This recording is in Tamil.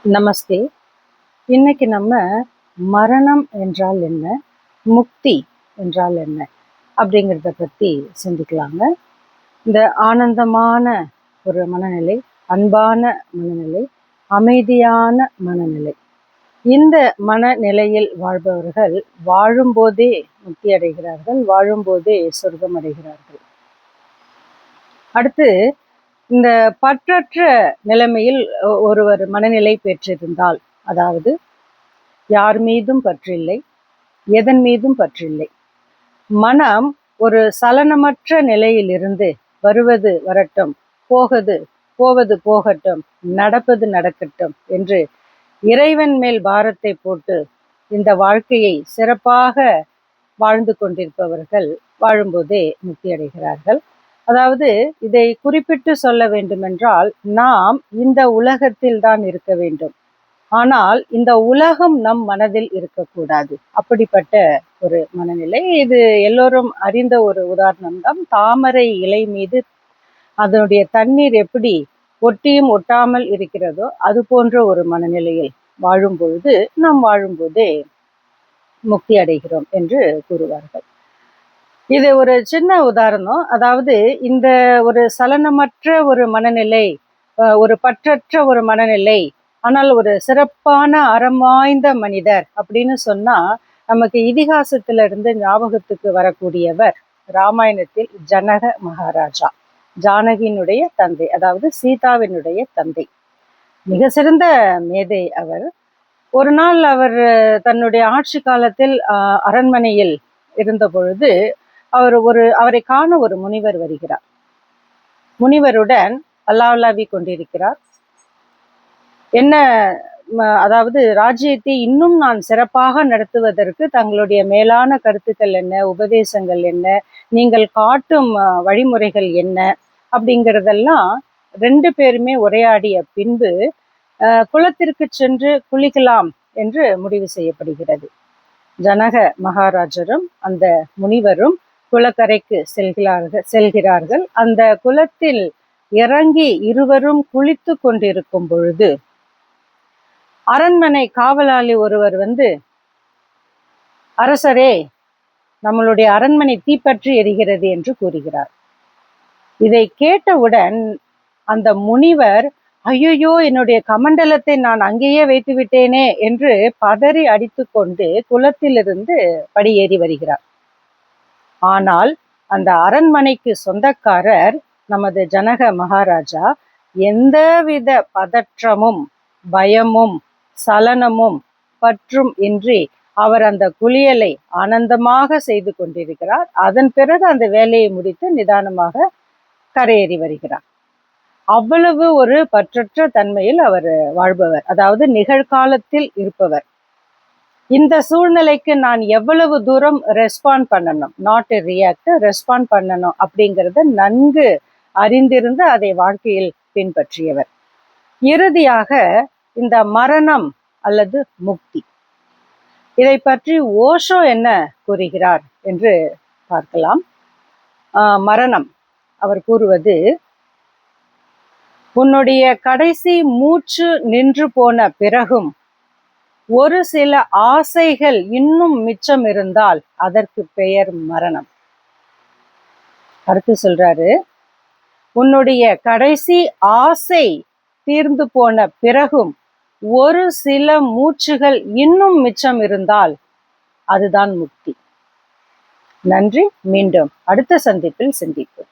நமஸ்தே. இன்னைக்கு நம்ம மரணம் என்றால் என்ன, முக்தி என்றால் என்ன அப்படிங்கிறத பற்றி சிந்திக்கலாங்க. இந்த ஆனந்தமான ஒரு மனநிலை, அன்பான மனநிலை, அமைதியான மனநிலை, இந்த மனநிலையில் வாழ்பவர்கள் வாழும்போதே முக்தி அடைகிறார்கள், வாழும்போதே சொர்க்கம் அடைகிறார்கள். அடுத்து, இந்த பற்றற்ற நிலைமையில் ஒருவர் மனநிலை பெற்றிருந்தால், அதாவது யார் மீதும் பற்றில்லை, எதன் மீதும் பற்றில்லை, மனம் ஒரு சலனமற்ற நிலையிலிருந்து வருவது வரட்டும், போவது போகட்டும், நடப்பது நடக்கட்டும் என்று இறைவன் மேல் பாரத்தை போட்டு இந்த வாழ்க்கையை சிறப்பாக வாழ்ந்து கொண்டிருப்பவர்கள் வாழும்போதே முக்தி அடைகிறார்கள். அதாவது இதை குறிப்பிட்டு சொல்ல வேண்டுமென்றால், நாம் இந்த உலகத்தில் தான் இருக்க வேண்டும், ஆனால் இந்த உலகம் நம் மனதில் இருக்கக்கூடாது. அப்படிப்பட்ட ஒரு மனநிலை. இது எல்லோரும் அறிந்த ஒரு உதாரணம் தான். தாமரை இலை மீது அதனுடைய தண்ணீர் எப்படி ஒட்டியும் ஒட்டாமல் இருக்கிறதோ அது போன்ற ஒரு மனநிலையில் வாழும் பொழுது நாம் வாழும்போதே முக்தி அடைகிறோம் என்று கூறுவார்கள். இது ஒரு சின்ன உதாரணம். அதாவது இந்த ஒரு சலனமற்ற ஒரு மனநிலை, ஒரு பற்றற்ற ஒரு மனநிலை, ஆனால் ஒரு சிறப்பான அறம் வாய்ந்த மனிதர் அப்படின்னு சொன்னா, நமக்கு இதிகாசத்துல இருந்து ஞாபகத்துக்கு வரக்கூடியவர் ராமாயணத்தில் ஜனக மகாராஜா, ஜானகியினுடைய தந்தை, அதாவது சீதாவினுடைய தந்தை. மிக சிறந்த மேதை அவர். ஒரு நாள் அவர் தன்னுடைய ஆட்சி காலத்தில் அரண்மனையில் இருந்த பொழுது அவரை காண ஒரு முனிவர் வருகிறார். முனிவருடன் அல்லாவி கொண்டிருக்கிறார். என்ன, அதாவது ராஜ்யத்தை இன்னும் நான் சிறப்பாக நடத்துவதற்கு தங்களுடைய மேலான கருத்துக்கள் என்ன, உபதேசங்கள் என்ன, நீங்கள் காட்டும் வழிமுறைகள் என்ன அப்படிங்கிறதெல்லாம் ரெண்டு பேருமே உரையாடிய பின்பு குளத்திற்கு சென்று குளிக்கலாம் என்று முடிவு செய்யப்படுகிறது. ஜனக மகாராஜரும் அந்த முனிவரும் குளக்கரைக்கு செல்கிறார்கள். அந்த குளத்தில் இறங்கி இருவரும் குளித்து கொண்டிருக்கும் பொழுது அரண்மனை காவலாளி ஒருவர் வந்து, அரசரே, நம்மளுடைய அரண்மனை தீப்பற்றி எரிகிறது என்று கூறுகிறார். இதை கேட்டவுடன் அந்த முனிவர், ஐயோ, என்னுடைய கமண்டலத்தை நான் அங்கேயே வைத்து விட்டேனே என்று பதறி அடித்து கொண்டு குளத்திலிருந்து படியேறி வருகிறார். ஆனால் அந்த அரண்மனைக்கு சொந்தக்காரர் நமது ஜனக மகாராஜா எந்தவித பதற்றமும் பயமும் சலனமும் பற்றும் இன்றி அவர் அந்த குளியலை ஆனந்தமாக செய்து கொண்டிருக்கிறார். அதன் பிறகு அந்த வேலையை முடித்து நிதானமாக கரையேறி வருகிறார். அவ்வளவு ஒரு பற்றற்ற தன்மையில் அவர் வாழ்பவர், அதாவது நிகழ்காலத்தில் இருப்பவர். இந்த சூழ்நிலைக்கு நான் எவ்வளவு தூரம் ரெஸ்பாண்ட் பண்ணணும், நாட் ரியாக்ட், ரெஸ்பாண்ட் பண்ணணும் அப்படிங்கிறத நன்கு அறிந்திருந்து அதை வாழ்க்கையில் பின்பற்றியவர். இறுதியாக இந்த மரணம் அல்லது முக்தி, இதை பற்றி ஓஷோ என்ன கூறுகிறார் என்று பார்க்கலாம். மரணம், அவர் கூறுவது, உன்னுடைய கடைசி மூச்சு நின்று போன பிறகும் ஒரு சில ஆசைகள் இன்னும் மிச்சம் இருந்தால் அதற்கு பெயர் மரணம். அடுத்து சொல்றாரு, உன்னுடைய கடைசி ஆசை தீர்ந்து போன பிறகும் ஒரு சில மூச்சுகள் இன்னும் மிச்சம் இருந்தால் அதுதான் முக்தி. நன்றி. மீண்டும் அடுத்த சந்திப்பில் சந்திப்போம்.